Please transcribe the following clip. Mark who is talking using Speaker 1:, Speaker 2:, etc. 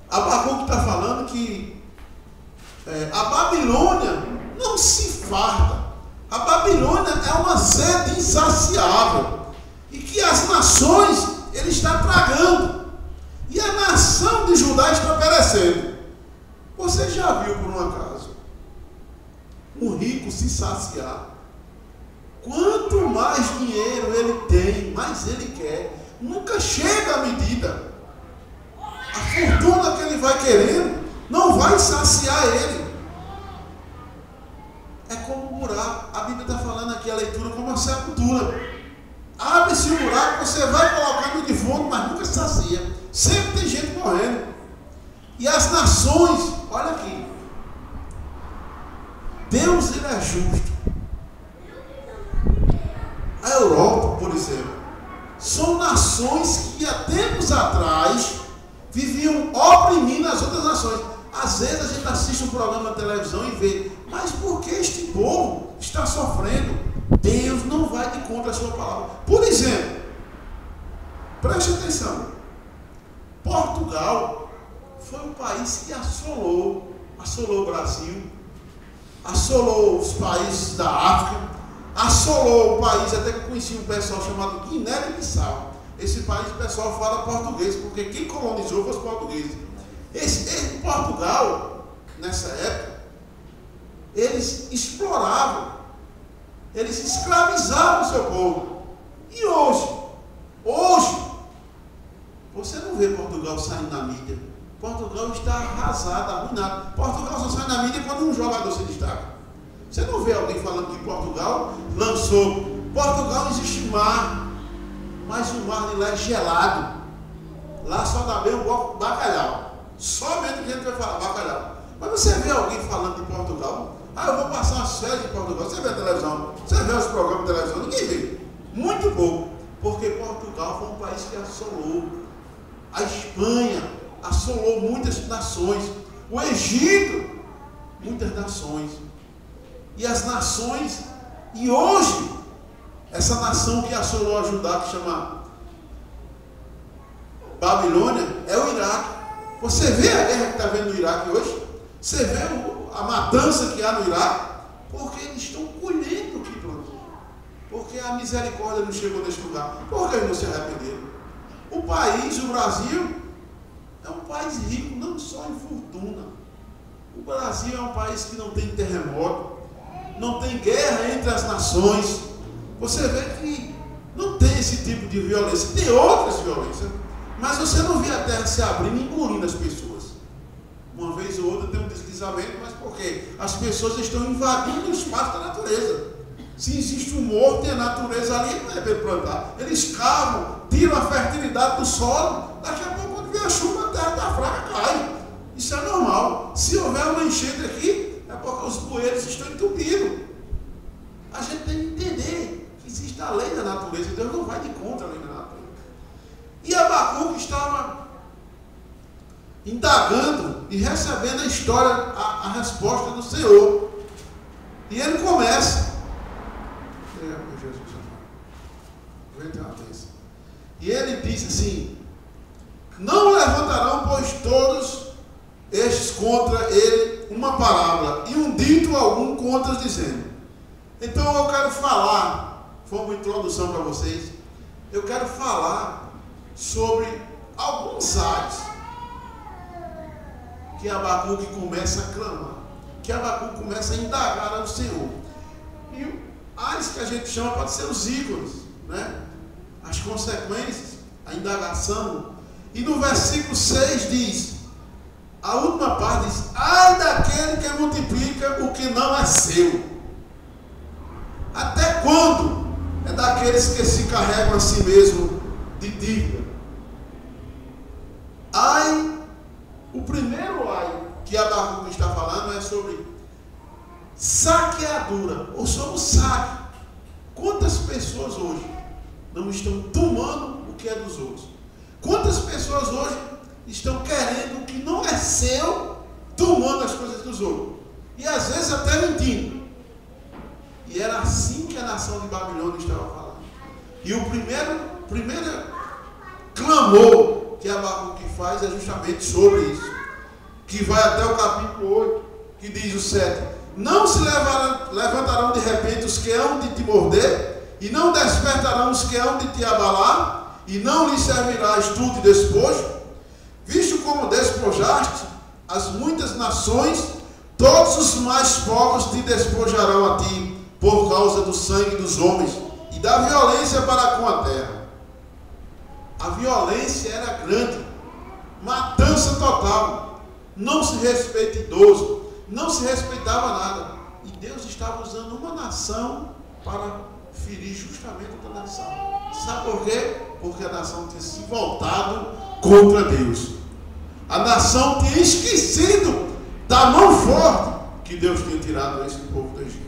Speaker 1: Abacuque está falando que a Babilônia não se farta. A Babilônia é uma sede insaciável. E que as nações ele está tragando. E a nação de Judá está perecendo. Você já viu por um acaso um rico se saciar? Quanto mais dinheiro ele tem, mais ele quer. Nunca chega a medida. A fortuna que ele vai querendo não vai saciar ele. É como um buraco. A Bíblia está falando aqui a leitura como uma sepultura. Abre-se um buraco, você vai colocando de fundo, mas nunca sacia. Sempre tem gente morrendo. E as nações, olha aqui, Deus ele é justo. A Europa, por exemplo, são nações que há tempos atrás viviam oprimindo as outras nações. Às vezes a gente assiste um programa na televisão e vê, mas por que este povo está sofrendo? Deus não vai de contra a sua palavra. Por exemplo, preste atenção, Portugal foi um país que assolou o Brasil, assolou os países da África, assolou o país, até que eu conheci um pessoal chamado Guiné-Bissau. Esse país o pessoal fala português, porque quem colonizou foi os portugueses. Esse Portugal, nessa época, eles exploravam, eles escravizavam o seu povo. E hoje, você não vê Portugal saindo na mídia. Portugal está arrasado, arruinado. Portugal só sai na mídia quando um jogador se destaca. Você não vê alguém falando que Portugal lançou. Portugal existe mar, mas o mar de lá é gelado. Lá só dá bem um bacalhau. Somente a gente vai falar bacalhau. Mas você vê alguém falando de Portugal? Ah, eu vou passar umas férias em Portugal. Você vê a televisão? Você vê os programas de televisão? Ninguém vê. Muito pouco. Porque Portugal foi um país que assolou. A Espanha assolou muitas nações. O Egito, muitas nações. E as nações, e hoje, essa nação que assolou a Judá, que chama Babilônia, é o Iraque. Você vê a guerra que está vendo no Iraque hoje? Você vê a matança que há no Iraque? Porque eles estão colhendo o que plantou. Porque a misericórdia não chegou neste lugar. Porque eles não se arrependeram. O país, o Brasil, é um país rico não só em fortuna. O Brasil é um país que não tem terremoto, não tem guerra entre as nações. Você vê que não tem esse tipo de violência. Tem outras violências, mas você não vê a terra se abrindo e engolindo as pessoas. Uma vez ou outra tem um deslizamento, mas por quê? As pessoas estão invadindo o espaço da natureza. Se existe um morro, tem a natureza ali, não é para ele plantar. Eles cavam, tiram a fertilidade do solo. Daqui a pouco, quando vem a chuva, a terra está fraca, cai. Isso é normal. Se houver uma enchente aqui, é porque os bueiros estão entupidos. A gente tem que entender que existe a lei da natureza. Deus não vai de contra a lei da natureza. E Abacuque estava indagando e recebendo a história, a resposta do Senhor. E ele começa. E ele diz assim: não levantarão, pois todos estes contra ele uma palavra, e um dito algum contra os dizendo. Então eu quero falar, foi uma introdução para vocês, eu quero falar sobre alguns atos que Abacuque começa a clamar, que Abacuque começa a indagar ao Senhor. E as que a gente chama pode ser os ícones, né? As consequências, a indagação. E no versículo 6 diz, a última parte diz: ai daquele que multiplica o que não é seu. Até quando? É daqueles que se carregam a si mesmo de dívida. Ai, o primeiro ai que Abacuque está falando é sobre saqueadura, ou sobre o saque. Quantas pessoas hoje não estão tomando o que é dos outros? Quantas pessoas hoje estão querendo o que não é seu, tomando as coisas dos outros? E às vezes até mentindo. E era assim que a nação de Babilônia estava falando. E o primeiro clamor que Abacuque faz é justamente sobre isso, que vai até o capítulo 8, que diz o 7: não se levantarão de repente os que hão de te morder, e não despertarão os que hão de te abalar, e não lhes servirás tu de despojo, visto como despojaste as muitas nações, todos os mais povos te despojarão a ti, por causa do sangue dos homens e da violência para com a terra. A violência era grande, matança total, não se respeita idoso, não se respeitava nada. E Deus estava usando uma nação para ferir justamente outra nação. Sabe por quê? Porque a nação tinha se voltado contra Deus. A nação tinha esquecido da mão forte que Deus tinha tirado esse povo do Egito.